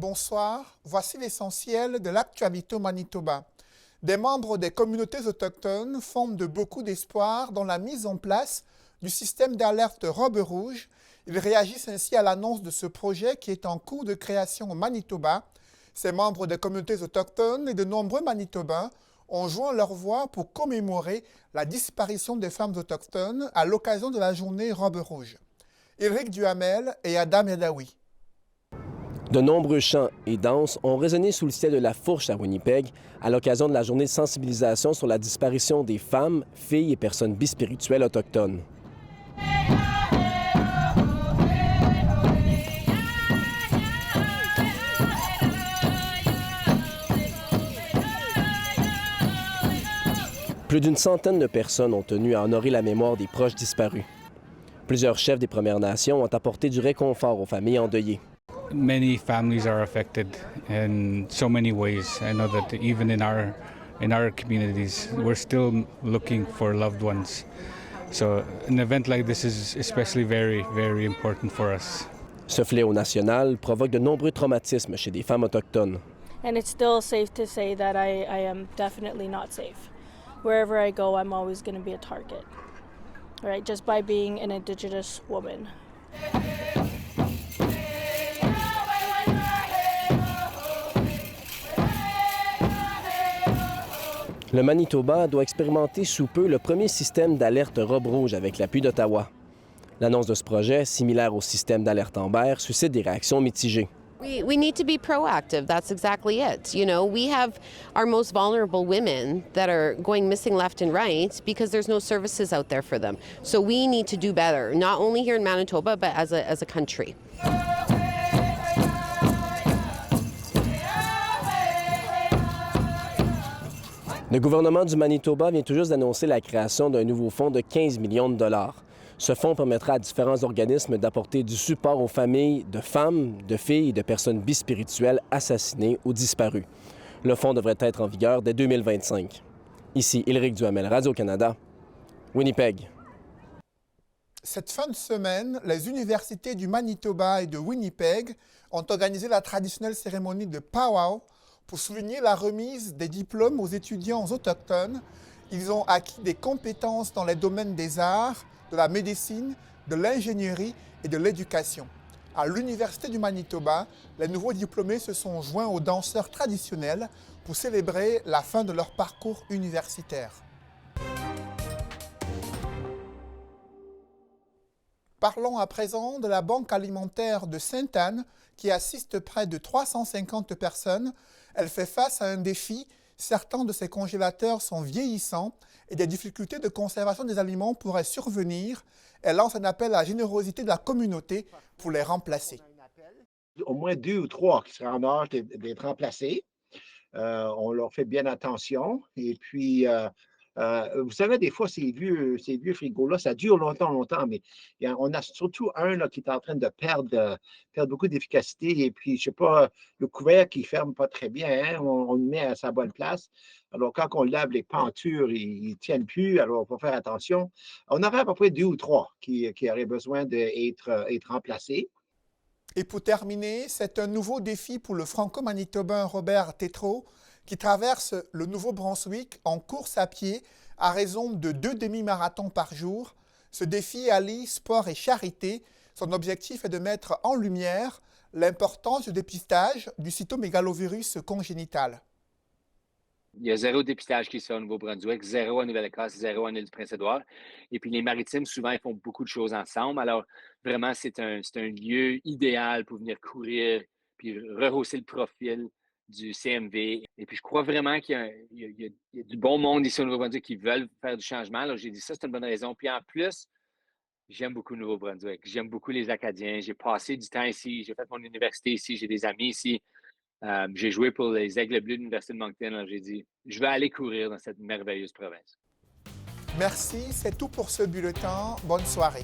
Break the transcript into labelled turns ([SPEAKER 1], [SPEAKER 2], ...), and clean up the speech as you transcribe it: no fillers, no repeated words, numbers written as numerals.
[SPEAKER 1] Bonsoir, voici l'essentiel de l'actualité au Manitoba. Des membres des communautés autochtones fondent de beaucoup d'espoir dans la mise en place du système d'alerte Robe Rouge. Ils réagissent ainsi à l'annonce de ce projet qui est en cours de création au Manitoba. Ces membres des communautés autochtones et de nombreux Manitobains ont joint leur voix pour commémorer la disparition des femmes autochtones à l'occasion de la journée Robe Rouge. Éric Duhamel et Adam Yadawi.
[SPEAKER 2] De nombreux chants et danses ont résonné sous le ciel de la Fourche à Winnipeg à l'occasion de la journée de sensibilisation sur la disparition des femmes, filles et personnes bispirituelles autochtones. Plus d'une centaine de personnes ont tenu à honorer la mémoire des proches disparus. Plusieurs chefs des Premières Nations ont apporté du réconfort aux familles endeuillées.
[SPEAKER 3] Many families are affected in so many ways. I know that even in our communities, we're still looking for loved ones. So an event like this is especially very, very important for us.
[SPEAKER 2] Ce fléau national provoque de nombreux traumatismes chez des femmes autochtones.
[SPEAKER 4] And it's still safe to say that I am definitely not safe. Wherever I go, I'm always going to be a target, right? Just by being an Indigenous woman.
[SPEAKER 2] Le Manitoba doit expérimenter sous peu le premier système d'alerte Robe Rouge avec l'appui d'Ottawa. L'annonce de ce projet, similaire au système d'alerte Amber, suscite des réactions mitigées.
[SPEAKER 5] We need to be proactive. That's exactly it. You know, we have our most vulnerable women that are going missing left and right because there's no services out there for them. So we need to do better, not only here in Manitoba, but as a country.
[SPEAKER 2] Le gouvernement du Manitoba vient tout juste d'annoncer la création d'un nouveau fonds de 15 millions de dollars. Ce fonds permettra à différents organismes d'apporter du support aux familles de femmes, de filles et de personnes bispirituelles assassinées ou disparues. Le fonds devrait être en vigueur dès 2025. Ici, Éric Duhamel, Radio-Canada, Winnipeg.
[SPEAKER 1] Cette fin de semaine, les universités du Manitoba et de Winnipeg ont organisé la traditionnelle cérémonie de Powwow pour souligner la remise des diplômes aux étudiants autochtones. Ils ont acquis des compétences dans les domaines des arts, de la médecine, de l'ingénierie et de l'éducation. À l'Université du Manitoba, les nouveaux diplômés se sont joints aux danseurs traditionnels pour célébrer la fin de leur parcours universitaire. Parlons à présent de la Banque alimentaire de Sainte-Anne qui assiste près de 350 personnes. Elle fait face à un défi. Certains de ses congélateurs sont vieillissants et des difficultés de conservation des aliments pourraient survenir. Elle lance un appel à la générosité de la communauté pour les remplacer.
[SPEAKER 6] Au moins 2 ou 3 qui seraient en âge d'être remplacés. On leur fait bien attention. Et puis, vous savez, des fois, ces vieux frigos-là, ça dure longtemps, mais on a surtout un là, qui est en train de perdre beaucoup d'efficacité. Et puis, je ne sais pas, le couvercle qui ne ferme pas très bien, hein, on le met à sa bonne place. Alors, quand on lave les pentures, ils ne tiennent plus, alors il faut faire attention. On aurait à peu près 2 ou 3 qui auraient besoin d'être remplacés.
[SPEAKER 1] Et pour terminer, c'est un nouveau défi pour le franco-manitobain Robert Tétrault qui traverse le Nouveau-Brunswick en course à pied à raison de 2 demi-marathons par jour. Ce défi allie sport et charité. Son objectif est de mettre en lumière l'importance du dépistage du cytomégalovirus congénital.
[SPEAKER 7] Il y a 0 dépistage qui se fait au Nouveau-Brunswick, 0 en Nouvelle-Écosse, 0 en Île-du-Prince-Édouard. Et puis les Maritimes, souvent, ils font beaucoup de choses ensemble. Alors, vraiment, c'est un lieu idéal pour venir courir puis rehausser le profil du CMV. Et puis, je crois vraiment qu'il y a du bon monde ici au Nouveau-Brunswick qui veulent faire du changement. Alors, j'ai dit ça, c'est une bonne raison. Puis en plus, j'aime beaucoup le Nouveau-Brunswick. J'aime beaucoup les Acadiens. J'ai passé du temps ici. J'ai fait mon université ici. J'ai des amis ici. J'ai joué pour les Aigles Bleus de l'Université de Moncton. Alors, j'ai dit, je vais aller courir dans cette merveilleuse province.
[SPEAKER 1] Merci, c'est tout pour ce bulletin. Bonne soirée.